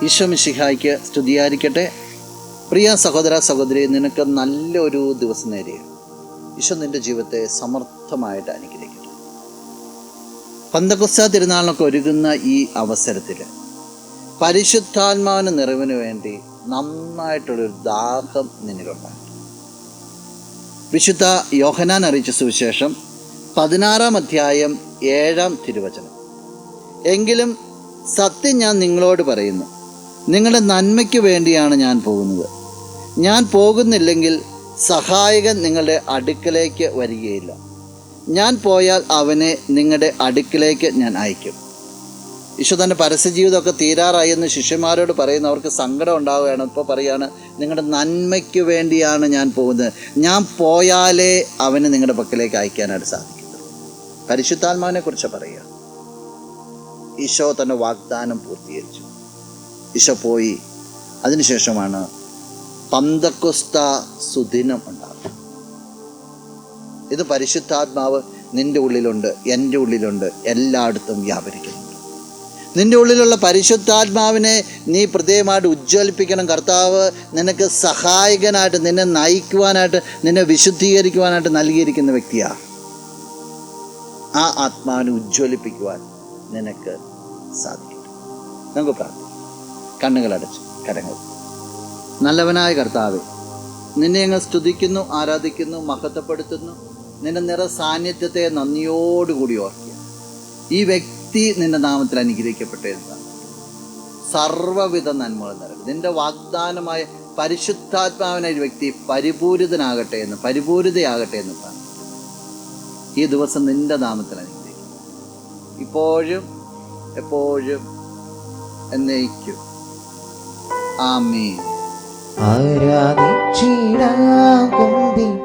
ഈശോ മിശിഹായ്ക്ക് സ്തുതിയായിരിക്കട്ടെ. പ്രിയ സഹോദര സഹോദരി, നിനക്ക് നല്ലൊരു ദിവസം നേരെയാണ്. ഈശോ നിൻ്റെ ജീവിതത്തെ സമർത്ഥമായിട്ട് അനുഗ്രഹിക്കട്ടെ. പന്തക്കുസ്ത തിരുനാളിനൊക്കെ ഒരുങ്ങുന്ന ഈ അവസരത്തിൽ പരിശുദ്ധാത്മാവിന് നിറവിന് വേണ്ടി നന്നായിട്ടുള്ളൊരു ദാഹം നിന്നിലുണ്ടാകും. വിശുദ്ധ യോഹന്നാൻ അറിയിച്ച സുവിശേഷം 16-ാം അധ്യായം 7-ാം തിരുവചനം. എങ്കിലും സത്യം ഞാൻ നിങ്ങളോട് പറയുന്നു, നിങ്ങളുടെ നന്മയ്ക്ക് വേണ്ടിയാണ് ഞാൻ പോകുന്നത്. ഞാൻ പോകുന്നില്ലെങ്കിൽ സഹായകൻ നിങ്ങളുടെ അടുക്കലേക്ക് വരികയില്ല. ഞാൻ പോയാൽ അവനെ നിങ്ങളുടെ അടുക്കലേക്ക് ഞാൻ അയക്കും. ഈശോ തൻ്റെ പരസ്യജീവിതമൊക്കെ തീരാറായി എന്ന് ശിഷ്യന്മാരോട് പറയുന്നു. അവർക്ക് സങ്കടം ഉണ്ടാവുകയാണ്. ഇപ്പോൾ പറയുകയാണ്, നിങ്ങളുടെ നന്മയ്ക്ക് വേണ്ടിയാണ് ഞാൻ പോകുന്നത്. ഞാൻ പോയാലേ അവനെ നിങ്ങളുടെ പക്കലേക്ക് അയക്കാനായിട്ട് സാധിക്കത്തുള്ളൂ. പരിശുദ്ധാത്മാവിനെ കുറിച്ച് പറയുക. ഈശോ തൻ്റെ വാഗ്ദാനം പൂർത്തീകരിച്ചു. ഈശോ പോയി. അതിനുശേഷമാണ് പന്തക്കുസ്ത സുദിനം ഉണ്ടാകുന്നത്. ഇത് പരിശുദ്ധാത്മാവ് നിൻ്റെ ഉള്ളിലുണ്ട്, എൻ്റെ ഉള്ളിലുണ്ട്, എല്ലായിടത്തും വ്യാപരിക്കുന്നുണ്ട്. നിൻ്റെ ഉള്ളിലുള്ള പരിശുദ്ധാത്മാവിനെ നീ പ്രത്യേകമായിട്ട് ഉജ്ജ്വലിപ്പിക്കണം. കർത്താവ് നിനക്ക് സഹായകനായിട്ട്, നിന്നെ നയിക്കുവാനായിട്ട്, നിന്നെ വിശുദ്ധീകരിക്കുവാനായിട്ട് നൽകിയിരിക്കുന്ന വ്യക്തിയാണ്. ആ ആത്മാവിനെ ഉജ്ജ്വലിപ്പിക്കുവാൻ നിനക്ക് സാധിക്കും. നമുക്ക് പ്രാർത്ഥിക്കാം. കണ്ണുകളടച്ച് കരങ്ങൾ. നല്ലവനായ കർത്താവേ, നിന്നെ ഞങ്ങൾ സ്തുതിക്കുന്നു, ആരാധിക്കുന്നു, മഹത്വപ്പെടുത്തുന്നു. നിന്റെ നിറ സാന്നിധ്യത്തെ നന്ദിയോടുകൂടി ഓർക്കുക. ഈ വ്യക്തി നിന്റെ നാമത്തിൽ അനുഗ്രഹിക്കപ്പെട്ടതാണ്. സർവ്വവിധ നന്മകൾ നിറയും. നിന്റെ വാഗ്ദാനമായ പരിശുദ്ധാത്മാവിനായ ഒരു വ്യക്തി പരിപൂരിതനാകട്ടെ എന്ന്, പരിപൂരിതയാകട്ടെ എന്ന് പ്രാർത്ഥിക്കുന്നു. ഈ ദിവസം നിന്റെ നാമത്തിൽ അനുഗ്രഹിക്കും, ഇപ്പോഴും എപ്പോഴും എന്നേക്കും. ആമേൻ. ആരാധിച്ചിടാം, കുമ്പിട്ടാരാധിച്ചിടാം.